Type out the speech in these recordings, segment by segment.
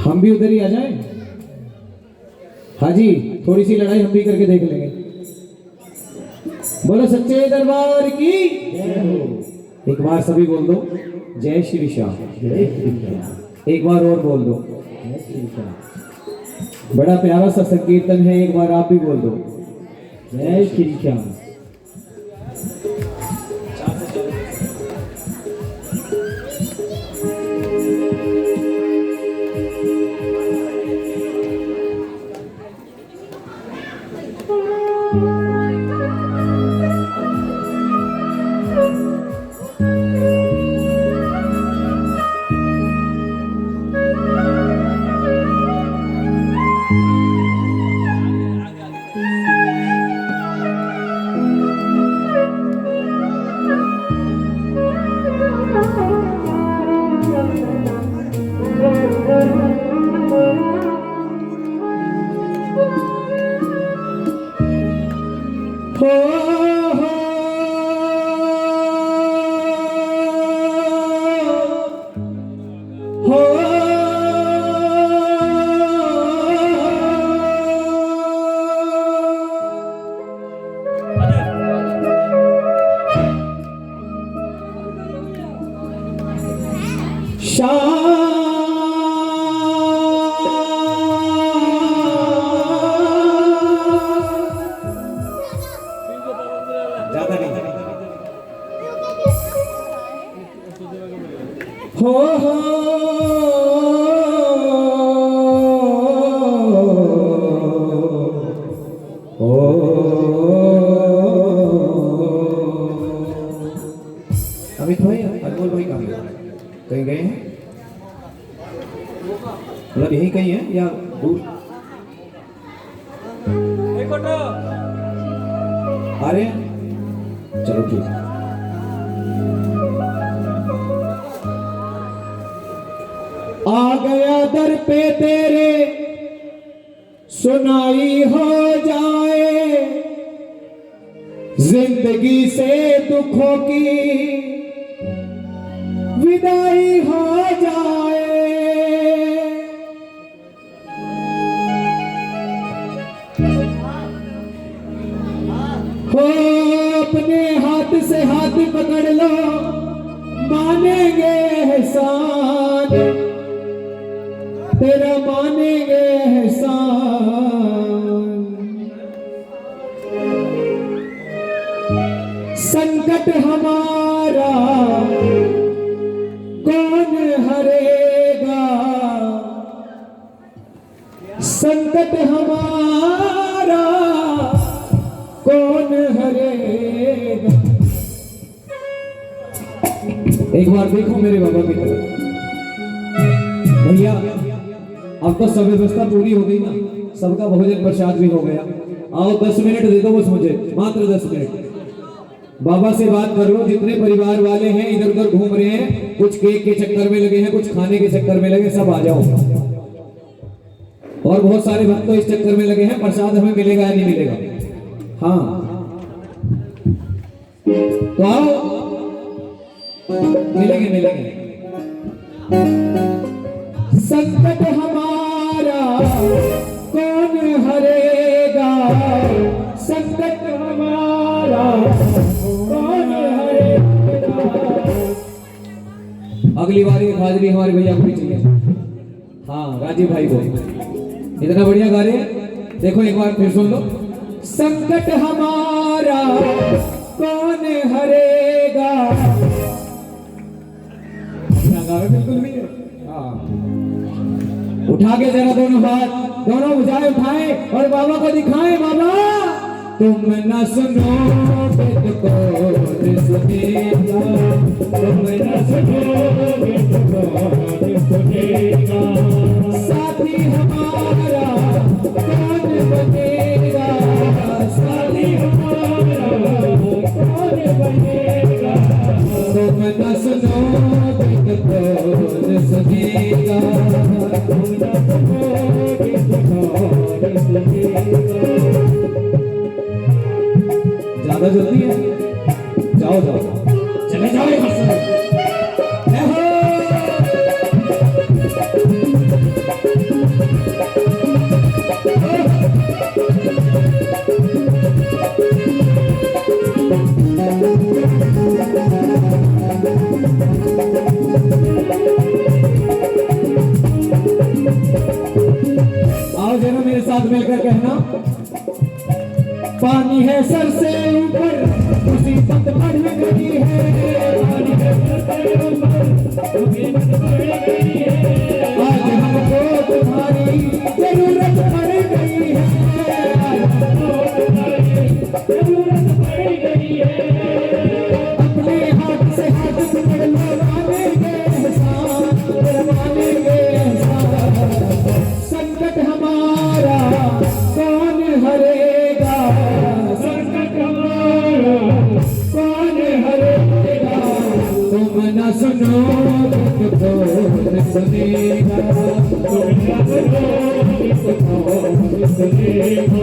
हम भी उधर ही आ जाएं? हाँ जी, थोड़ी सी लड़ाई हम भी करके देख लेंगे। बोलो सच्चे दरबार की जय हो। एक बार सभी बोल दो जय श्री श्याम। जय श्री श्याम। एक बार और बोल दो जय श्री श्याम। बड़ा प्यारा सा संकीर्तन है, एक बार आप भी बोल दो जय श्री श्याम। अमित भाई, अनमोल भाई कहीं गए हैं? मतलब यही कहीं है या दूर? अरे चलो ठीक है। आ गया दर पे तेरे सुनाई हो जाए, जिंदगी से दुखों की विदाई हो जाए। हो अपने हाथ से हाथ पकड़ लो, मानेंगे एहसान तेरा, मानेंगे एहसान। संकट हमारा कौन हरेगा, संकट हमारा कौन हरेगा। एक बार देखो मेरे बाबा की तरफ। भैया अब तो सब व्यवस्था पूरी हो गई ना, सबका भोजन प्रसाद भी हो गया। आओ 10 मिनट दे दो बस मुझे, मात्र 10 मिनट। बाबा से बात कर लो, जितने परिवार वाले हैं इधर उधर घूम रहे हैं, कुछ केक के चक्कर में लगे हैं, कुछ खाने के चक्कर में लगे, सब आ जाओ। और बहुत सारे भक्त तो इस चक्कर में लगे हैं प्रसाद हमें मिलेगा या नहीं मिलेगा। हाँ तो आओ, मिलेंगे मिलेंगे। संकट हमारा कौन हरेगा, संकट हमारा कौन हरेगा। अगली बार एक हाजिरी हमारे भैया को भी चाहिए। हाँ राजीव भाई को, इतना बढ़िया गा रहे हैं। देखो एक बार फिर सुन लो। संकट हमारा कौन हरेगा, बिल्कुल भी। उठा के जरा दोनों हाथ, दोनों भुजाएं उठाए और बाबा को दिखाएं। बाबा तुम न सुनोगे तो कौन सुनेगा, तुम न सुनोगे तो कौन सुनेगा। साथी हमारा कौन बनेगा, साथी हमारा कौन बनेगा। तुम न सुनोगे तो कौन सुनेगा, तुम न सुनोगे तो कौन सुनेगा। ज्यादा जल्दी है, जाओ जाओ, चले जाओ यहाँ से। सर से ऊपर मुसीबत बढ़ गई है, पानी के सर से ऊपर मुसीबत बढ़ गई है। आज हमको तुम्हारी जरूरत पड़ गई है, आज हमको तुम्हारी जरूरत पड़ गई है। अपने हाथ से हाथ पकड़ लो, मानेंगे एहसान, मानेंगे एहसान। संकट हमारा कौन हरेगा, संकट हमारा कौन हरेगा। तुम न सुनो तो कौन सुनेगा, तुम न सुनो तो कौन सुनेगा।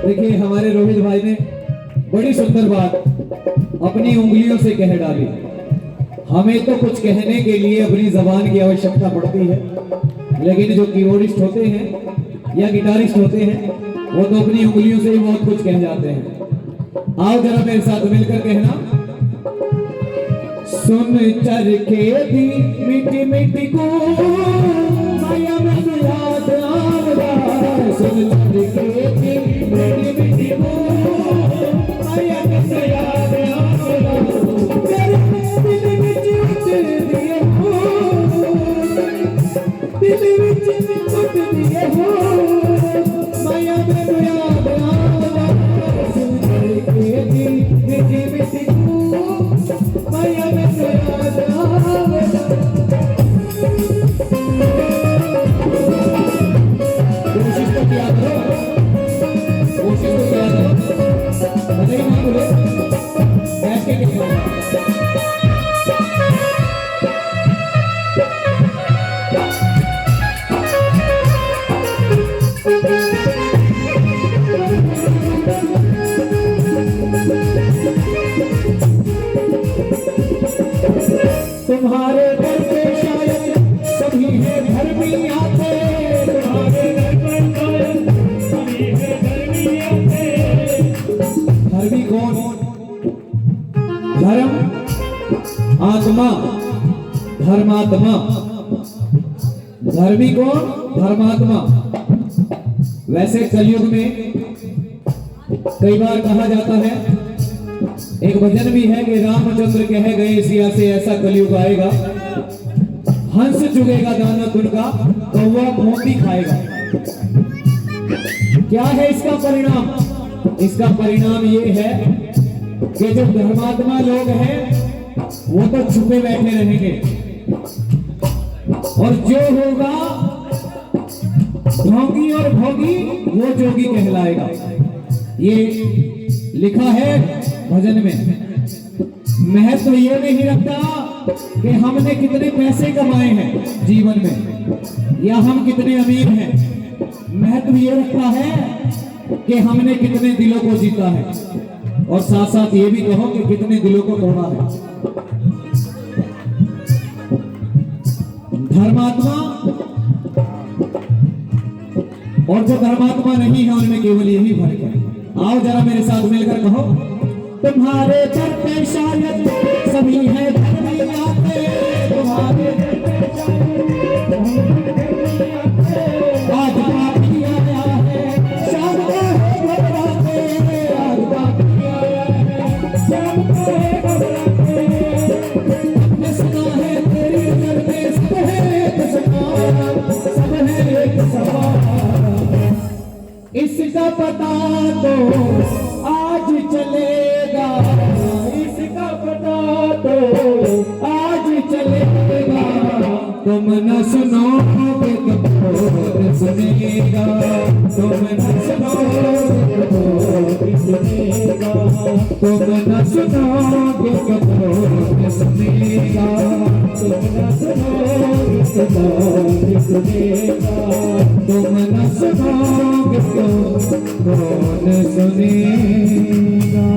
देखिए हमारे रोहित भाई ने बड़ी सुंदर बात अपनी उंगलियों से कह डाली। हमें तो कुछ कहने के लिए अपनी जबान की आवश्यकता पड़ती है, लेकिन जो कीबोर्डिस्ट होते हैं या गिटारिस्ट होते हैं वो तो अपनी उंगलियों से ही बहुत कुछ कह जाते हैं। आओ जरा मेरे साथ मिलकर कहना, सुन चरखे दी मीठी मीठी को माया में तो याद आवेगा, सुन चरखे दी मीठी मीठी को माया में तो याद आवेगा। तेरे दिल विच उठ दिए हो, दिल विच उठ दिए हो, माया में तो याद आवेगा। सुन चरखे दी मीठी मीठी को माया में तो याद आवेगा। कोशिश तो किया करो, कोशिश तो किया करो, नहीं ना बोले बैठ के क्या तुम्हारे घर पे शायद सभी है घर भी आते, तुम्हारे घर पे शायद सभी है घर भी आते। धर्मी कौन? धर्म आत्मा, धर्मात्मा। धर्मी कौन? धर्मात्मा। वैसे कलयुग में कई बार कहा जाता है, एक भजन भी है कि रामचंद्र कह गए सिया से ऐसा कलयुग आएगा, हंस चुगेगा दाना तुनका, कौवा मोती खाएगा। क्या है इसका परिणाम? इसका परिणाम ये है कि जो धर्मात्मा लोग हैं वो तो छुपे बैठे रहेंगे, और जो होगा ढोंगी और भोगी वो जोगी कहलाएगा। ये लिखा है भजन में। महत्व तो ये नहीं रखता कि हमने कितने पैसे कमाए हैं जीवन में या हम कितने अमीर हैं। महत्व ये रखता है कि हमने कितने दिलों को जीता है, और साथ साथ ये भी कहो कि कितने दिलों को तोड़ा है। धर्मात्मा और जो धर्मात्मा नहीं है उनमें केवल यही फर्क है। आओ जरा मेरे साथ मिलकर कहो, तुम्हारे घर पे शायद सभी है घर भी आते, तुम्हारे घर पे आज पापी आया है शाम को है घबराते, आज पापी आया है शाम को है घबराते। हमने सुना है तेरी घर में सब है एक समान, सब है एक समान। इसका पता तो आज चलेगा, इसका पता तो आज चलेगा। तुम न सुनोगे तो कौन सुनेगा, तुम न सुनोगे तो कौन सुनेगा, तुम न सुनोगे तो कौन सुनेगा, तुम न सुनोगे तो कौन सुनेगा, तुम न सुनोगे तो कौन सुनेगा।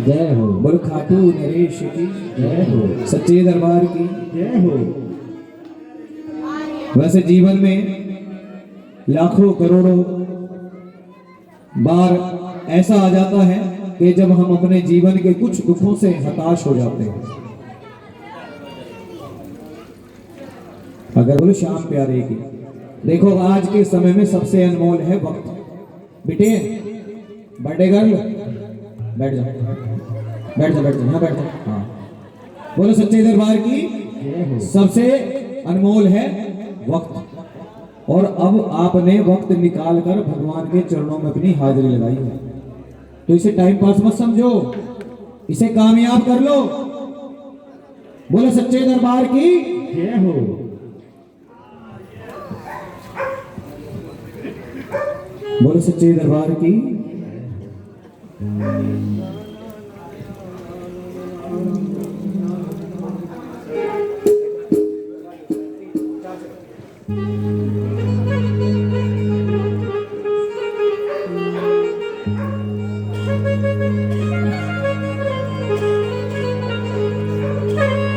जय हो, बोल खाटू नरेश की जय हो, सच्चे दरबार की जय हो। वैसे जीवन में लाखों करोड़ों बार ऐसा आ जाता है कि जब हम अपने जीवन के कुछ दुखों से हताश हो जाते हैं। अगर बोलो श्याम प्यारे की, देखो आज के समय में सबसे अनमोल है वक्त। बेटे बर्थडे गर्ल बैठ जाओ, बैठ जाओ, बैठ जाओ, यहाँ बैठ जाओ। हाँ बोलो सच्चे दरबार की, सबसे अनमोल है वक्त। और अब आपने वक्त निकाल कर भगवान के चरणों में अपनी हाजिरी लगाई है, तो इसे टाइम पास मत समझो, इसे कामयाब कर लो। बोलो सच्चे दरबार की जय हो, बोलो सच्चे दरबार की।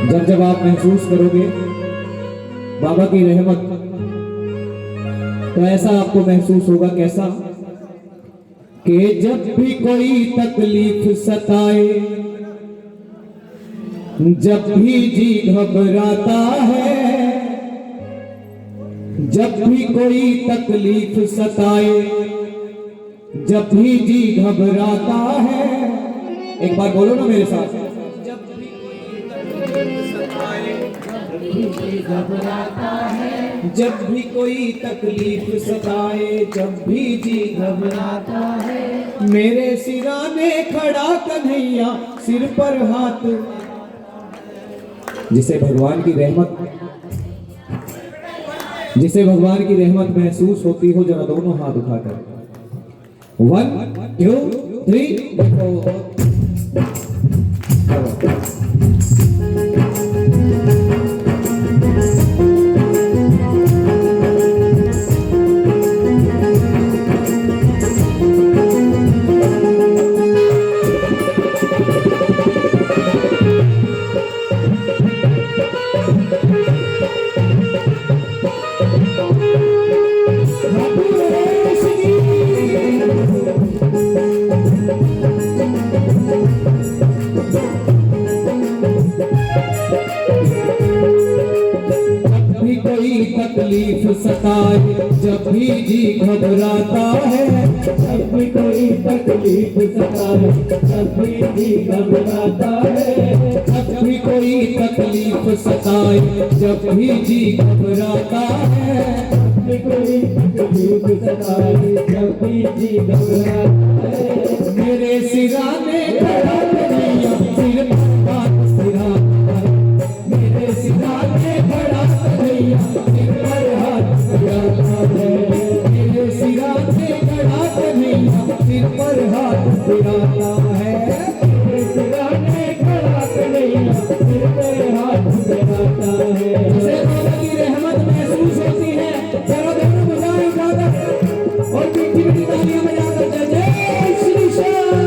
जब जब आप महसूस करोगे बाबा की रहमत, तो ऐसा आपको महसूस होगा कैसा कि जब भी कोई तकलीफ सताए, जब भी जी घबराता है, जब भी कोई तकलीफ सताए, जब भी जी घबराता है। एक बार बोलो ना मेरे साथ, घबराता है, जब भी कोई तकलीफ सताए, जब भी जी घबराता है, मेरे सिराने खड़ा कन्हैया, सिर पर हाथ। जिसे भगवान की रहमत, जिसे भगवान की रहमत महसूस होती हो, जरा दोनों हाथ उठाकर 1 2 3 तकलीफ सताए, जब भी जी घबराता है, जब भी कोई तकलीफ सताए, जब भी जी घबराता है, जब भी कोई तकलीफ सताए, जब भी जी घबराता है, जब भी कोई तकलीफ सताए, जब भी जी घबराता है, मेरे सिराने खड़ा कन्हैया, सिर पर हाथ फिराता है, मेरे सिराने खड़ा कन्हैया, सिर पर हाथ फिराता है, मेरे सिराने खड़ा कन्हैया, सिर पर हाथ फिराता है। मेरे सिराने खड़ा कन्हैया, सिर पर हाथ फिराता है। उसे बाबा की रहमत महसूस होती है, जरा दोनों बुझाएं उठाकर और मीठी मीठी तालियां बजाकर जय जय श्री श्याम।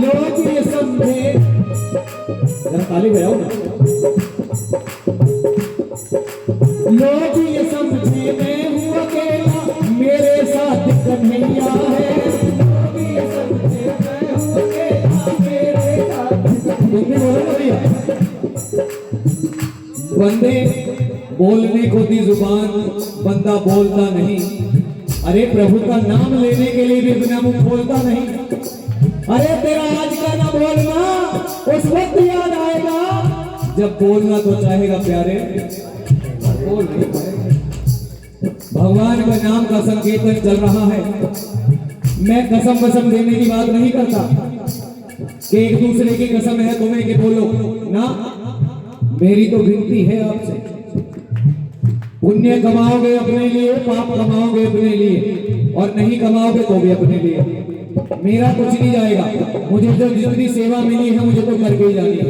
लोग ये समझे, जरा ताली बजाओ ना। लोग ये तुम भी बोलो ना भैया। बंदे बोलने को दी जुबान, बंदा बोलता नहीं। अरे प्रभु का नाम लेने के लिए भी बिना मुंह खोलता नहीं। अरे तेरा आज का ना बोलना उस वक्त याद आएगा जब बोलना तो चाहेगा प्यारे, बोल नहीं पाएगा। भगवान का नाम का संकीर्तन चल रहा है। मैं कसम कसम देने की बात नहीं करता कि एक दूसरे की कसम है तुम्हें कि बोलो ना। मेरी तो विनती है आपसे, पुण्य कमाओगे अपने लिए, पाप कमाओगे अपने लिए, और नहीं कमाओगे तो भी अपने लिए। मेरा कुछ नहीं जाएगा। मुझे जो जितनी सेवा मिली है मुझे तो करके ही जानी है।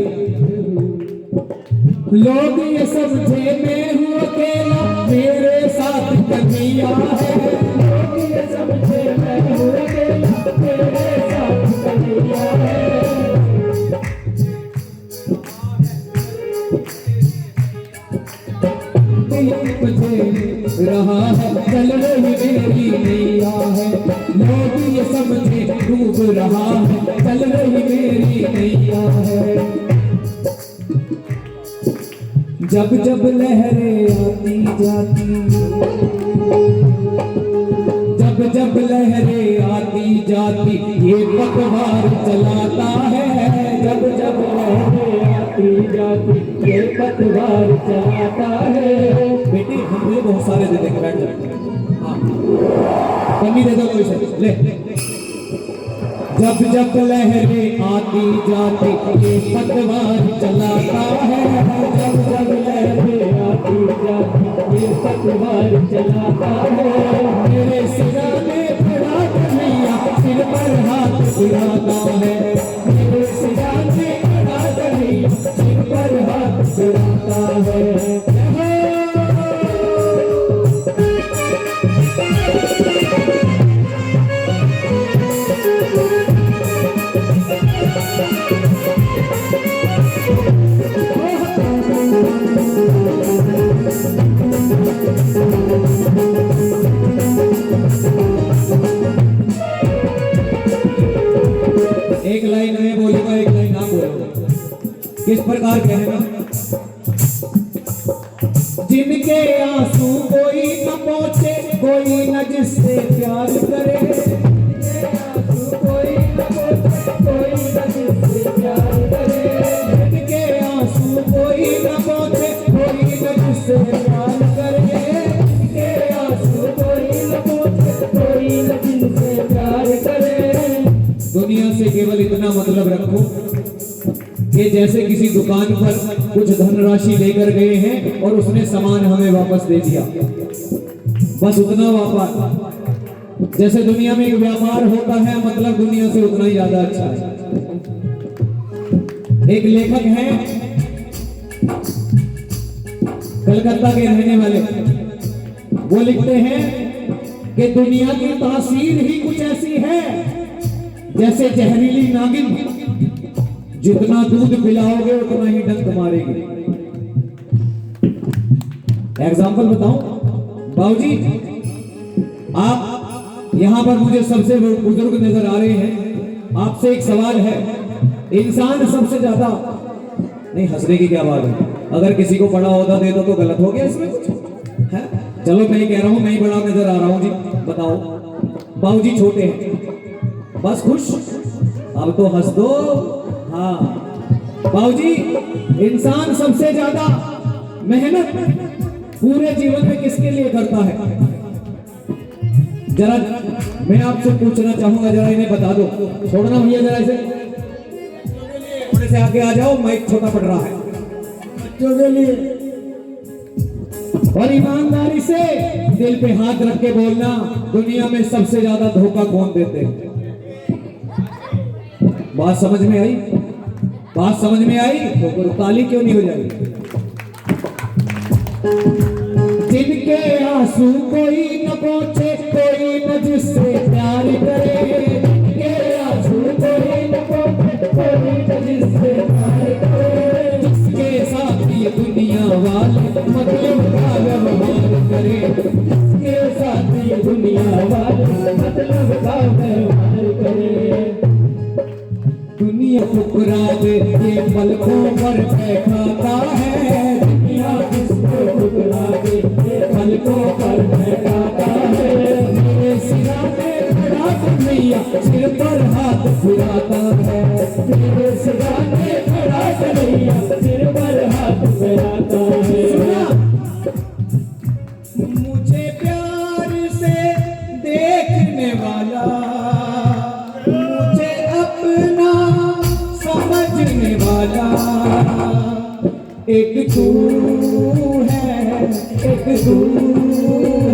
लोग ये समझे मैं हूँ अकेला, मेरे साथ कन्हैया है। लोग ये समझे मैं हूँ अकेला, मेरे साथ कन्हैया है। मुझे रहा है चल रही मेरी नैया है। लोग ये समझे डूब रहा है, चल रही मेरी नैया है। जब जब लहरें आती जाती, जब जब लहरें आती जाती, ये पतवार चलाता है। जब जब लहरें आती जाती, ये पतवार चलाता है। बेटी हम मुझे बहुत सारे दे देंगे, बैठ जाओ। हाँ कमी दे दो कोई से ले। जब जब लहरें आती जाती, ये पतवार चलाता है। जब जब लहरें आती जाती, ये पतवार चलाता है। मेरे सिराने खड़ा कन्हैया, सिर पर हाथ फिराता है। मेरे सिराने खड़ा कन्हैया, सिर पर हाथ फिराता है। एक लाइन में बोलूंगा, एक लाइन आप बोलोगे। किस प्रकार कहेगा? जिनके आंसू कोई न पहुंचे, कोई न जिससे प्यार करे। जिनके आंसू कोई न पहुंचे, कोई न जिससे प्यार करे। जिनके आंसू कोई न पहुंचे, कोई न जिससे प्यार करे। जिनके आंसू कोई न पहुंचे, कोई न जिससे प्यार करे। दुनिया से केवल इतना मतलब रखो कि जैसे किसी दुकान पर कुछ धनराशि लेकर गए हैं और उसने सामान हमें वापस दे दिया, बस उतना व्यापार। जैसे दुनिया में एक व्यापार होता है, मतलब दुनिया से उतना ही ज्यादा अच्छा है। एक लेखक है कलकत्ता के रहने वाले, वो लिखते हैं कि दुनिया की तासीर ही कुछ ऐसी है जैसे जहरीली नागिन, जितना दूध पिलाओगे उतना ही डंक मारेगी। एग्जाम्पल बताऊं बाबूजी, आप यहां पर मुझे सबसे बुजुर्ग नजर आ रहे हैं। आपसे एक सवाल है, इंसान सबसे ज्यादा, नहीं हंसने की क्या बात है, अगर किसी को बड़ा ओहदा दे दो तो गलत हो गया इसमें कुछ है? चलो मैं ही कह रहा हूं, मैं ही बड़ा नजर आ रहा हूं जी, बताओ। बाबूजी छोटे हैं, बस खुश, अब तो हंस दो। हाँ बाबूजी, इंसान सबसे ज्यादा मेहनत पूरे जीवन में किसके लिए करता है? जरा मैं आपसे पूछना चाहूंगा, जरा इन्हें बता दो। छोड़ना भैया जरा इसे, थोड़े से आगे आ जाओ, माइक छोटा पड़ रहा है बच्चों के लिए। और ईमानदारी से दिल पे हाथ रख के बोलना, दुनिया में सबसे ज्यादा धोखा कौन देते हैं? बात समझ में आई? बात समझ में आई तो ताली क्यों नहीं हो जाएगी? जिनके आंसू कोई न पहुंचे, कोई न जिससे प्यार करे। जिनके आंसू कोई न पहुंचे, कोई न जिससे प्यार करे। जिसके साथ ये दुनिया वाले मतलब का व्यवहार करे। जिसके साथ ये दुनिया वाले मतलब का व्यवहार करे। दुनिया ठुकरा दे, ये एक तू है, एक तू